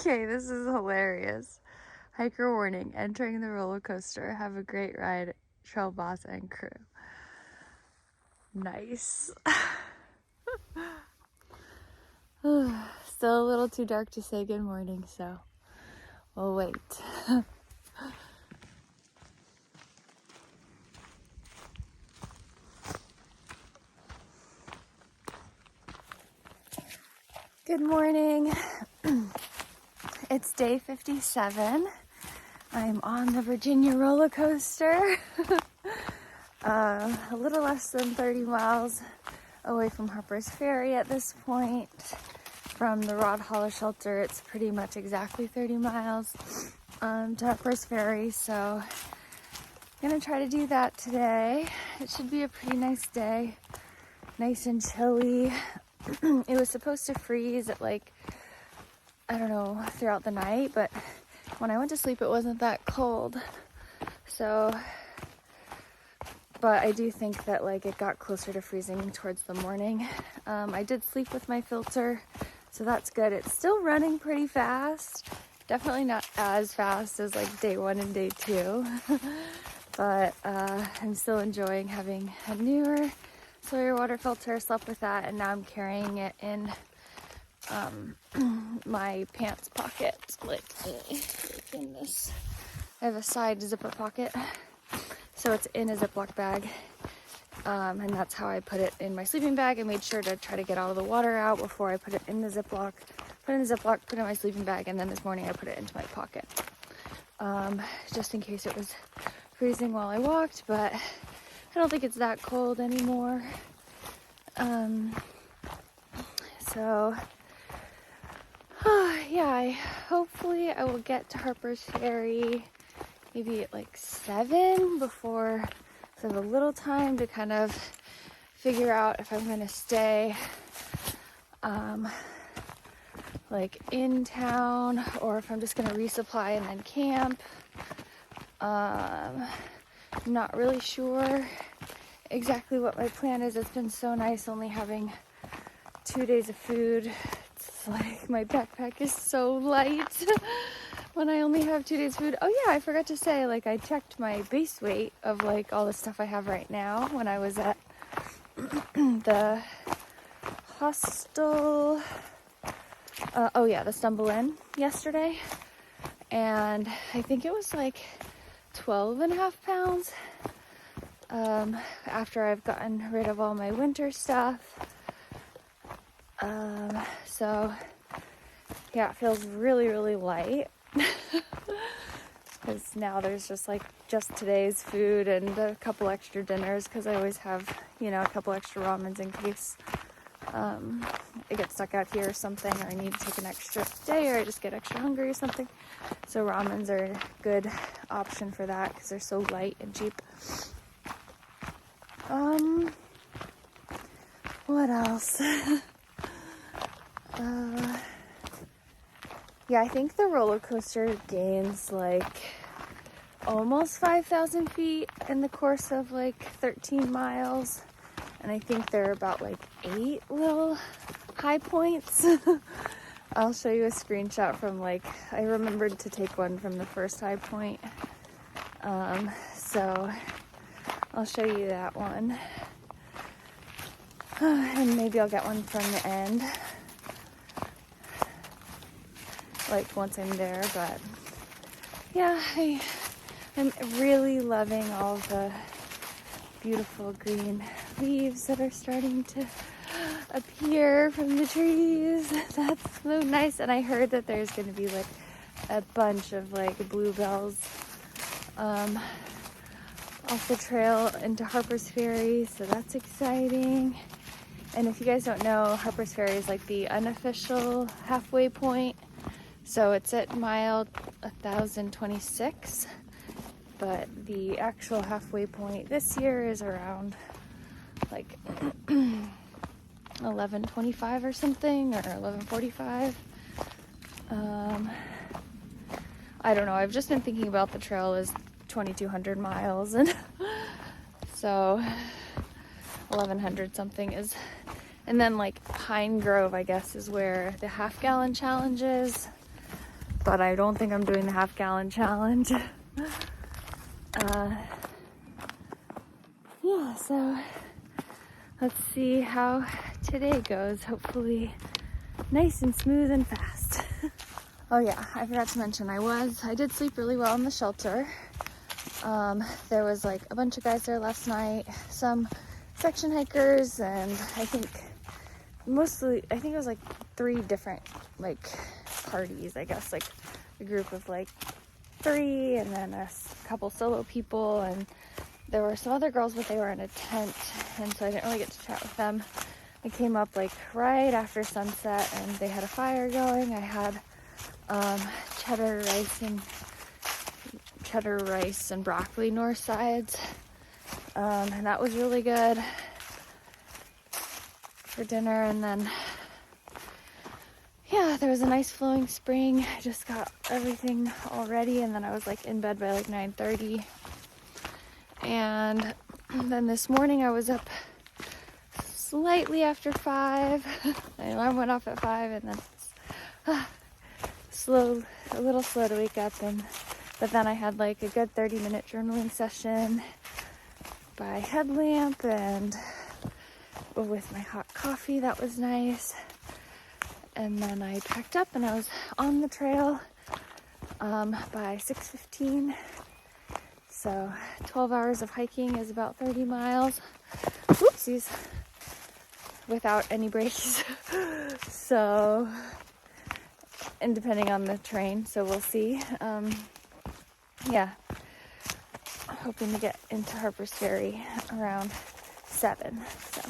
Okay, this is hilarious. Hiker warning, entering the roller coaster. Have a great ride, Trail Boss and crew. Nice. Still a little too dark to say good morning, so we'll wait. Good morning. It's day 57. I'm on the Virginia roller coaster. A little less than 30 miles away from Harper's Ferry at this point. From the Rod Hollow shelter, it's pretty much exactly 30 miles to Harper's Ferry, so I'm gonna try to do that today. It should be a pretty nice day, nice and chilly. It was supposed to freeze at like, I don't know, throughout the night, but when I went to sleep it wasn't that cold. So, but I do think that like it got closer to freezing towards the morning. I did sleep with my filter, so that's good. It's still running pretty fast. Definitely not as fast as like day 1 and day 2, but I'm still enjoying having a newer Sawyer water filter. Slept with that, and now I'm carrying it in my pants pocket, like in this. I have a side zipper pocket, so it's in a Ziploc bag, and that's how I put it in my sleeping bag. I made sure to try to get all of the water out before I put it in the Ziploc. Put it in the Ziploc, put it in my sleeping bag, and then this morning I put it into my pocket, just in case it was freezing while I walked, but I don't think it's that cold anymore. So yeah, hopefully I will get to Harper's Ferry maybe at like 7 before, so I have a little time to kind of figure out if I'm going to stay like in town or if I'm just going to resupply and then camp. I'm not really sure exactly what my plan is. It's been so nice only having 2 days of food. It's like my backpack is so light when I only have 2 days food. Oh yeah, I forgot to say, like I checked my base weight of like all the stuff I have right now when I was at the hostel. The Stumble Inn yesterday, and I think it was like 12.5 pounds after I've gotten rid of all my winter stuff. So yeah, it feels really, really light because now there's just today's food and a couple extra dinners, because I always have, a couple extra ramens in case I get stuck out here or something, or I need to take an extra day, or I just get extra hungry or something. So ramens are a good option for that because they're so light and cheap. What else? Yeah, I think the roller coaster gains like almost 5,000 feet in the course of like 13 miles. And I think there are about like 8 little high points. I'll show you a screenshot from I remembered to take one from the first high point. So I'll show you that one. And maybe I'll get one from the end, once I'm there. But yeah, I'm really loving all the beautiful green leaves that are starting to appear from the trees. That's so nice. And I heard that there's going to be a bunch of bluebells off the trail into Harper's Ferry, so that's exciting. And if you guys don't know, Harper's Ferry is the unofficial halfway point. So it's at mile 1,026, but the actual halfway point this year is around 11:25 or something, or 11:45. I don't know. I've just been thinking about the trail as 2,200 miles, and so 1,100 something is. And then Pine Grove, I guess, is where the half-gallon challenge is. but I don't think I'm doing the half-gallon challenge. Yeah, so let's see how today goes. Hopefully nice and smooth and fast. Oh yeah, I forgot to mention, I did sleep really well in the shelter. There was like a bunch of guys there last night, some section hikers, and I think it was like 3 different like parties, I guess, like a group of like 3 and then a couple solo people, and there were some other girls, but they were in a tent, and so I didn't really get to chat with them. I came up like right after sunset and they had a fire going. I had cheddar rice and broccoli north sides, and that was really good for dinner. And then yeah, there was a nice flowing spring. I just got everything all ready, and then I was like in bed by like 9:30. And then this morning I was up slightly after 5. My alarm went off at 5, and then a little slow to wake up, but then I had like a good 30-minute journaling session by headlamp and with my hot coffee. That was nice. And then I packed up and I was on the trail by 6:15. So 12 hours of hiking is about 30 miles. Whoopsies. Without any breaks. So, and depending on the terrain, so we'll see. Yeah, hoping to get into Harper's Ferry around 7. So.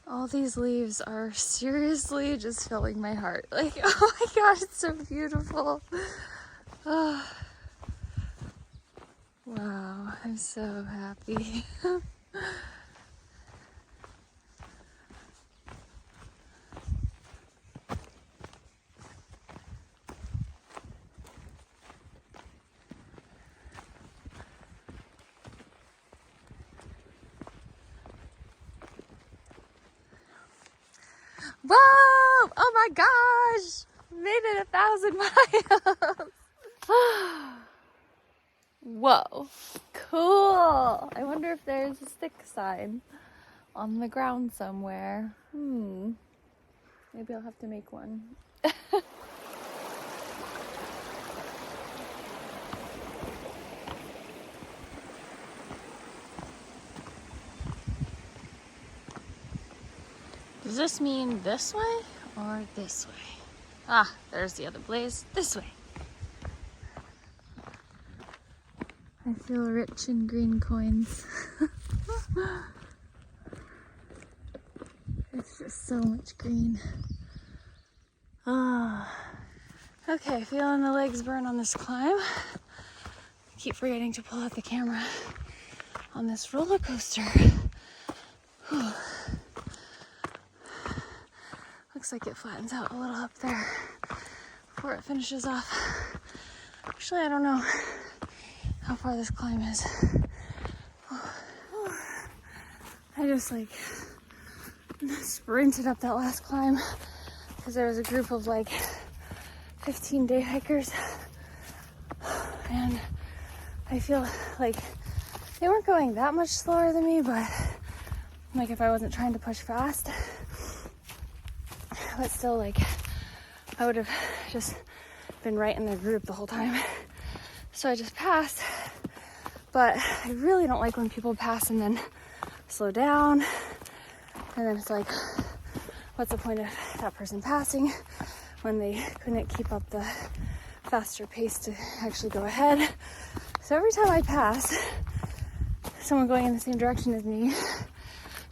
All these leaves are seriously just filling my heart. Like, oh my gosh, it's so beautiful. Oh. Wow, I'm so happy. Whoa! Oh my gosh! Made it 1,000 miles! Whoa, cool! I wonder if there's a stick sign on the ground somewhere. Maybe I'll have to make one. Does this mean this way or this way? Ah, there's the other blaze. This way. I feel rich in green coins. It's just so much green. Ah. Okay, feeling the legs burn on this climb. I keep forgetting to pull out the camera on this roller coaster. Whew. Looks like it flattens out a little up there before it finishes off. Actually, I don't know how far this climb is. I just like sprinted up that last climb because there was a group of like 15-day hikers, and I feel like they weren't going that much slower than me, but like if I wasn't trying to push fast, but still, like, I would have just been right in their group the whole time. So I just passed. But I really don't like when people pass and then slow down. And then it's like, what's the point of that person passing when they couldn't keep up the faster pace to actually go ahead? So every time I pass someone going in the same direction as me,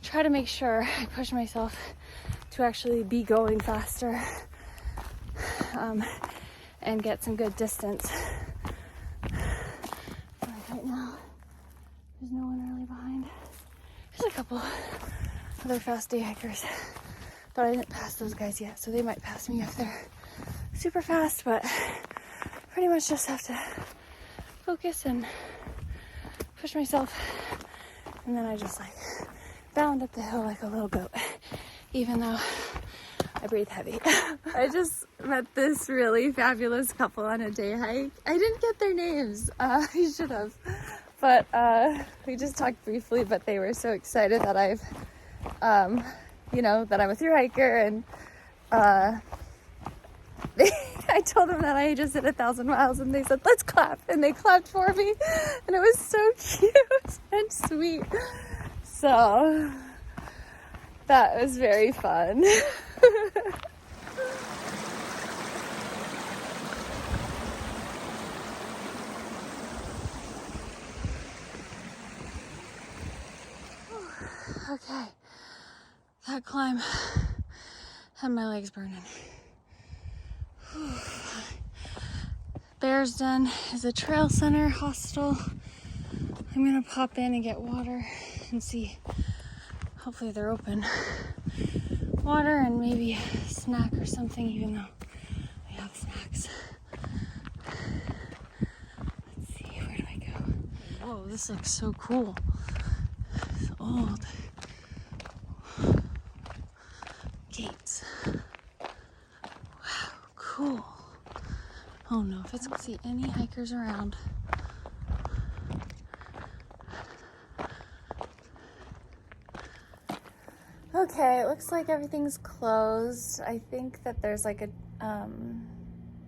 try to make sure I push myself to actually be going faster, and get some good distance. Right now, there's no one really behind. There's a couple other fast day hikers, but I didn't pass those guys yet, so they might pass me if they're super fast, but pretty much just have to focus and push myself And then I just like bound up the hill like a little goat, even though I breathe heavy. I just met this really fabulous couple on a day hike. I didn't get their names. I should have. But we just talked briefly, but they were so excited that I've, you know, that I'm a thru hiker, and I told them that I just hit 1,000 miles, and they said, let's clap, and they clapped for me, and it was so cute and sweet. So that was very fun. Okay, that climb had my legs burning. Bear's Den is a trail center hostel. I'm gonna pop in and get water and see. Hopefully they're open. Water and maybe a snack or something, even though I have snacks. Let's see, where do I go? Whoa, this looks so cool. It's old. Gates. Wow, cool. Oh no, if I don't see any hikers around. Okay, it looks like everything's closed. I think that there's like a,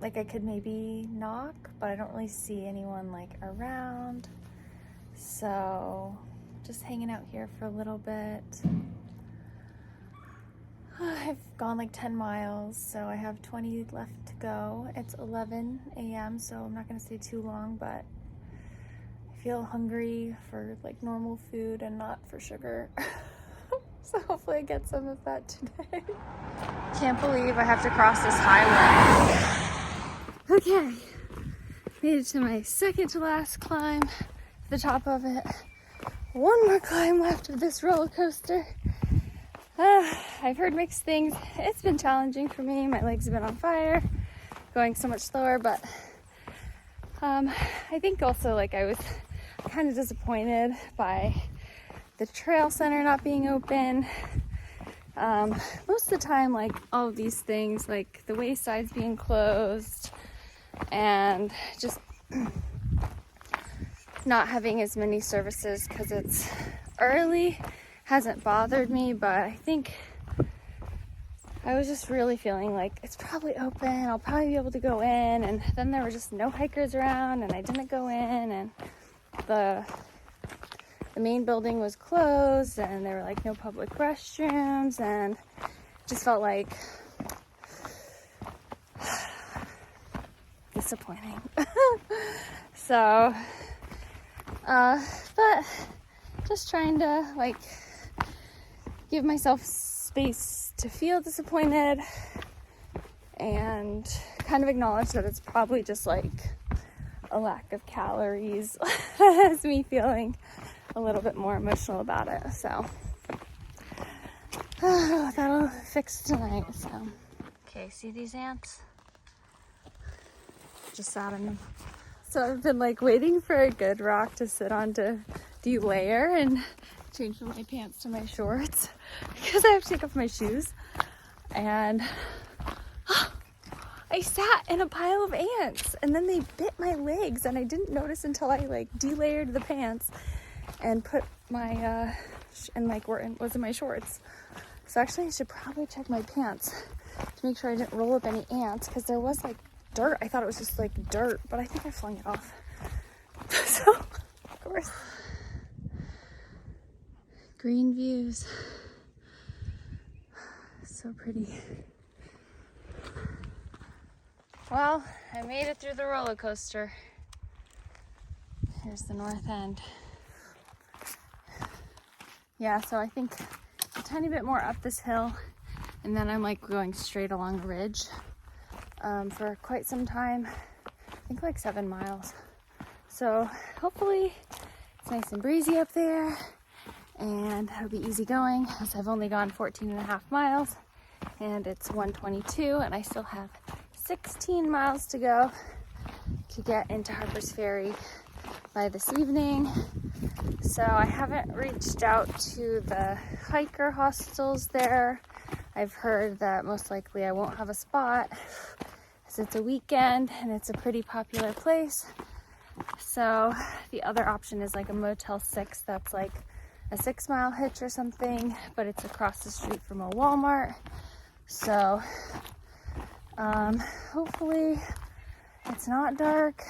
like I could maybe knock, but I don't really see anyone like around. So, just hanging out here for a little bit. I've gone like 10 miles, so I have 20 left to go. It's 11 a.m., so I'm not gonna stay too long, but I feel hungry for like normal food and not for sugar. So hopefully I get some of that today. Can't believe I have to cross this highway. Okay, made it to my second to last climb, the top of it. One more climb left of this roller coaster. I've heard mixed things. It's been challenging for me. My legs have been on fire, going so much slower, but I think also like I was kind of disappointed by the trail center not being open. Most of the time, like all of these things, like the wayside's being closed and just not having as many services because it's early hasn't bothered me, but I think I was just really feeling like it's probably open, I'll probably be able to go in, and then there were just no hikers around and I didn't go in, and the main building was closed and there were like no public restrooms, and just felt like disappointing. So but just trying to like give myself space to feel disappointed and kind of acknowledge that it's probably just like a lack of calories that has me feeling a little bit more emotional about it. So that'll fix tonight. So okay, see these ants? Just sat in them. So I've been like waiting for a good rock to sit on to delayer and change from my pants to my shorts because I have to take off my shoes. And I sat in a pile of ants and then they bit my legs and I didn't notice until I like delayered the pants and put my and like was in my shorts. So actually I should probably check my pants to make sure I didn't roll up any ants, because there was like dirt. I thought it was just like dirt, but I think I flung it off. So of course, green views, so pretty. Well, I made it through the roller coaster. Here's the north end. Yeah, so I think a tiny bit more up this hill, and then I'm like going straight along the ridge for quite some time. I think like 7 miles. So hopefully it's nice and breezy up there and it'll be easy going, as I've only gone 14.5 miles and it's 1:22 and I still have 16 miles to go to get into Harper's Ferry by this evening. So I haven't reached out to the hiker hostels there. I've heard that most likely I won't have a spot as it's a weekend and it's a pretty popular place. So the other option is like a Motel 6 that's like a 6-mile hitch or something, but it's across the street from a Walmart. So hopefully it's not dark,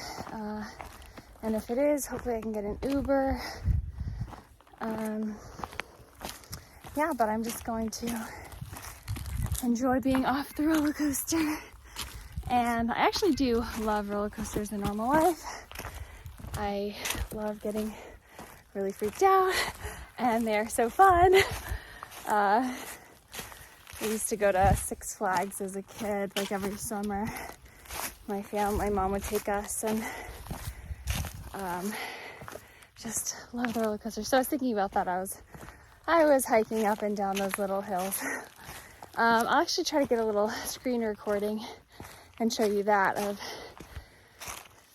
and if it is, hopefully I can get an Uber. Yeah, but I'm just going to enjoy being off the roller coaster. And I actually do love roller coasters in normal life. I love getting really freaked out, and they're so fun. I used to go to Six Flags as a kid, like every summer. My mom would take us, and just love the roller coaster. So I was thinking about that. I was hiking up and down those little hills. I'll actually try to get a little screen recording and show you that of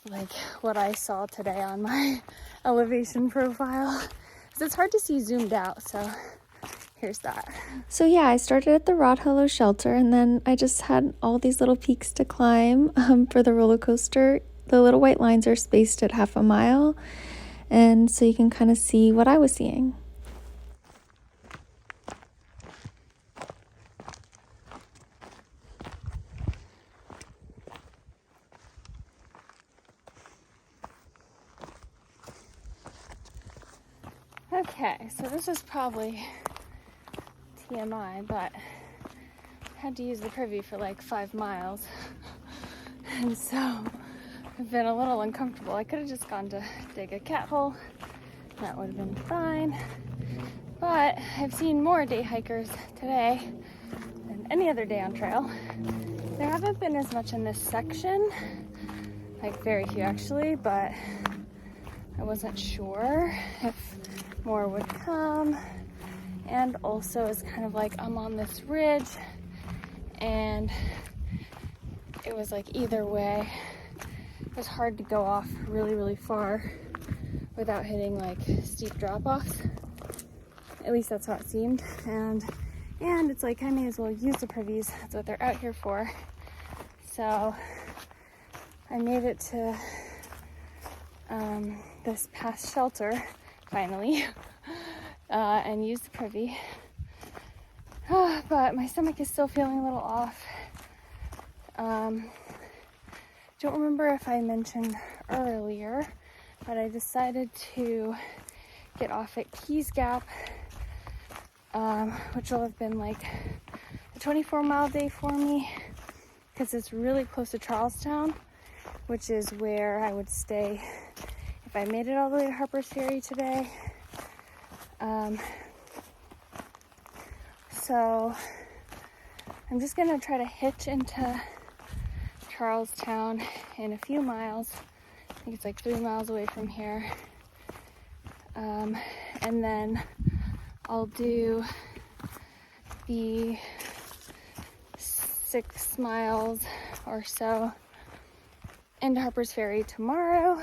like what I saw today on my elevation profile. 'Cause it's hard to see zoomed out, so here's that. So yeah, I started at the Rod Hollow shelter, and then I just had all these little peaks to climb for the roller coaster. The little white lines are spaced at half a mile, and so you can kind of see what I was seeing. Okay, so this is probably TMI, but I had to use the privy for like 5 miles. And so I've been a little uncomfortable. I could have just gone to dig a cat hole. That would have been fine. But I've seen more day hikers today than any other day on trail. There haven't been as much in this section, like very few actually, but I wasn't sure if more would come. And also it's kind of like I'm on this ridge, and it was like either way it was hard to go off really far without hitting like steep drop-offs. At least that's how it seemed. And it's like I may as well use the privies. That's what they're out here for. So I made it to this past shelter finally, and used the privy. But my stomach is still feeling a little off. Don't remember if I mentioned earlier, but I decided to get off at Keys Gap, which will have been like a 24-mile day for me because it's really close to Charlestown, which is where I would stay if I made it all the way to Harper's Ferry today. So I'm just gonna try to hitch into Charlestown in a few miles. I think it's like 3 miles away from here. And then I'll do the 6 miles or so into Harper's Ferry tomorrow.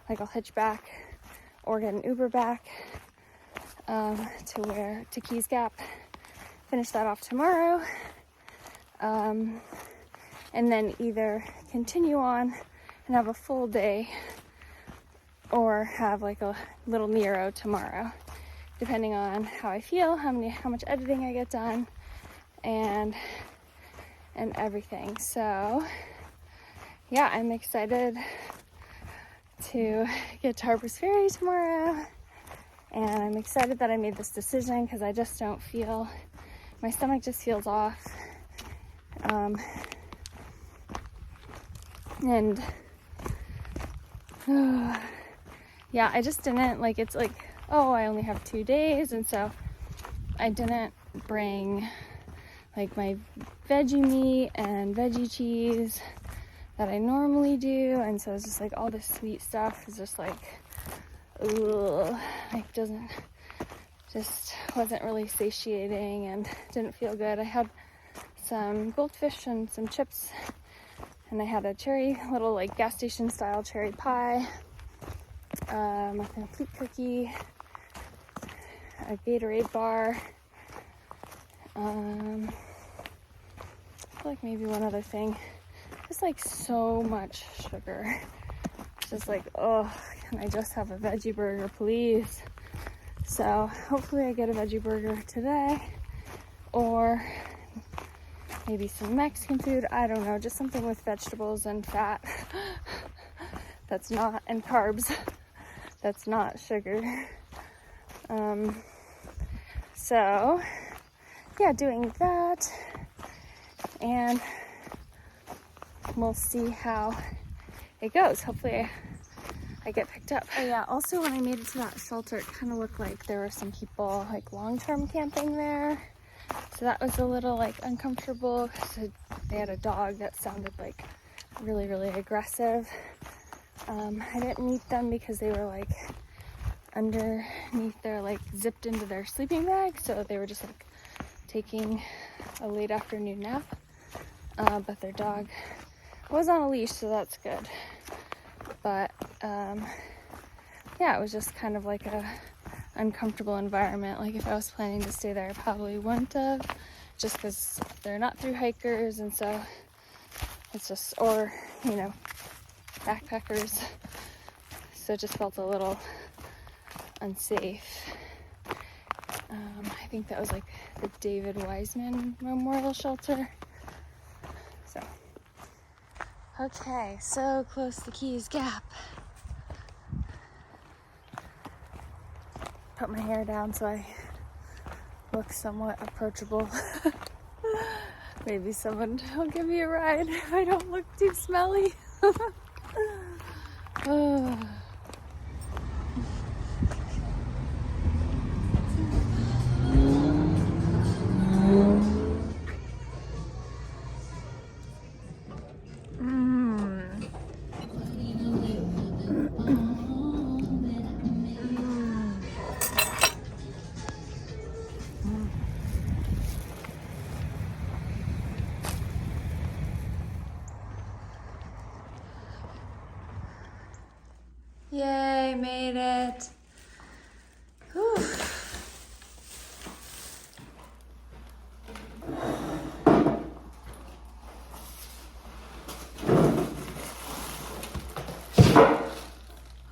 Like I'll hitch back or get an Uber back to Keys Gap. Finish that off tomorrow. And then either continue on and have a full day or have like a little Nero tomorrow, depending on how I feel, how much editing I get done, and everything. So yeah, I'm excited to get to Harper's Ferry tomorrow, and I'm excited that I made this decision because I just don't feel, my stomach just feels off. Yeah, I just didn't, like, it's like, oh, I only have 2 days, and so I didn't bring like my veggie meat and veggie cheese that I normally do, and so it's just like all this sweet stuff is just like, ugh, like wasn't really satiating and didn't feel good. I had some goldfish and some chips, and I had a little like gas station style cherry pie, a complete cookie, a Gatorade bar, I feel like maybe one other thing. Just like so much sugar. It's just like, oh, can I just have a veggie burger, please? So hopefully I get a veggie burger today, or maybe some Mexican food. I don't know, just something with vegetables and fat that's not, and carbs that's not sugar. So yeah, doing that, and we'll see how it goes. Hopefully I get picked up. Oh yeah, also when I made it to that shelter, it kind of looked like there were some people like long-term camping there. So that was a little like uncomfortable because they had a dog that sounded like really, really aggressive. I didn't meet them because they were like underneath their, like zipped into their sleeping bag. So they were just like taking a late afternoon nap. But their dog was on a leash, so that's good. But yeah, it was just kind of like a uncomfortable environment. Like if I was planning to stay there, I probably wouldn't have, just because they're not through hikers, and so it's just, or you know, backpackers, so it just felt a little unsafe. I think that was like the David Wiseman Memorial Shelter. So okay, so close to Keys Gap. Put my hair down so I look somewhat approachable. Maybe someone will give me a ride if I don't look too smelly. Oh. Yay, made it. Whew.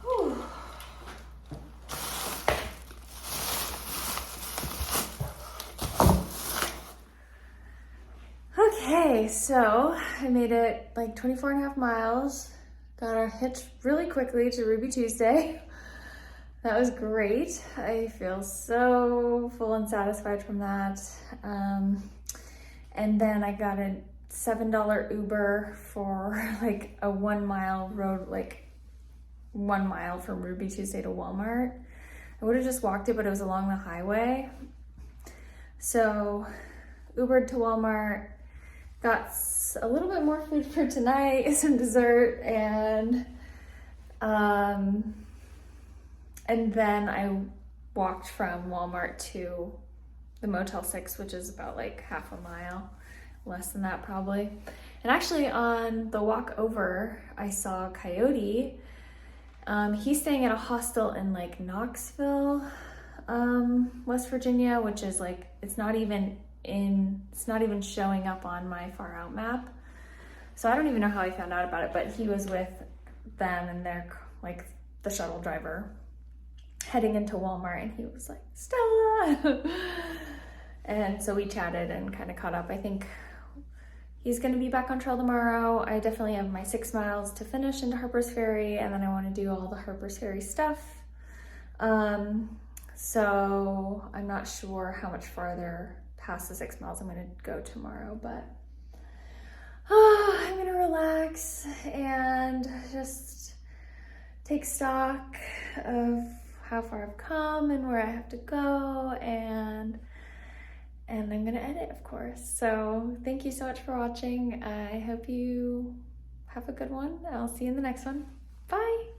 Whew. Okay, so I made it like 24 and a half miles. Got our hitch really quickly to Ruby Tuesday. That was great. I feel so full and satisfied from that. And then I got a $7 Uber for like a 1 mile road, like 1 mile from Ruby Tuesday to Walmart. I would have just walked it, but it was along the highway. So Ubered to Walmart, got a little bit more food for tonight, some dessert, and then I walked from Walmart to the Motel 6, which is about like half a mile, less than that probably. And actually on the walk over, I saw Coyote. He's staying at a hostel in like Knoxville, West Virginia, which is like, it's not even showing up on my far out map. So I don't even know how I found out about it, but he was with them and they're like the shuttle driver heading into Walmart, and he was like, Stella. And so we chatted and kind of caught up. I think he's going to be back on trail tomorrow. I definitely have my 6 miles to finish into Harper's Ferry, and then I want to do all the Harper's Ferry stuff. So I'm not sure how much farther past the 6 miles I'm going to go tomorrow, but I'm going to relax and just take stock of how far I've come and where I have to go, and I'm going to edit, of course. So thank you so much for watching. I hope you have a good one. I'll see you in the next one. Bye.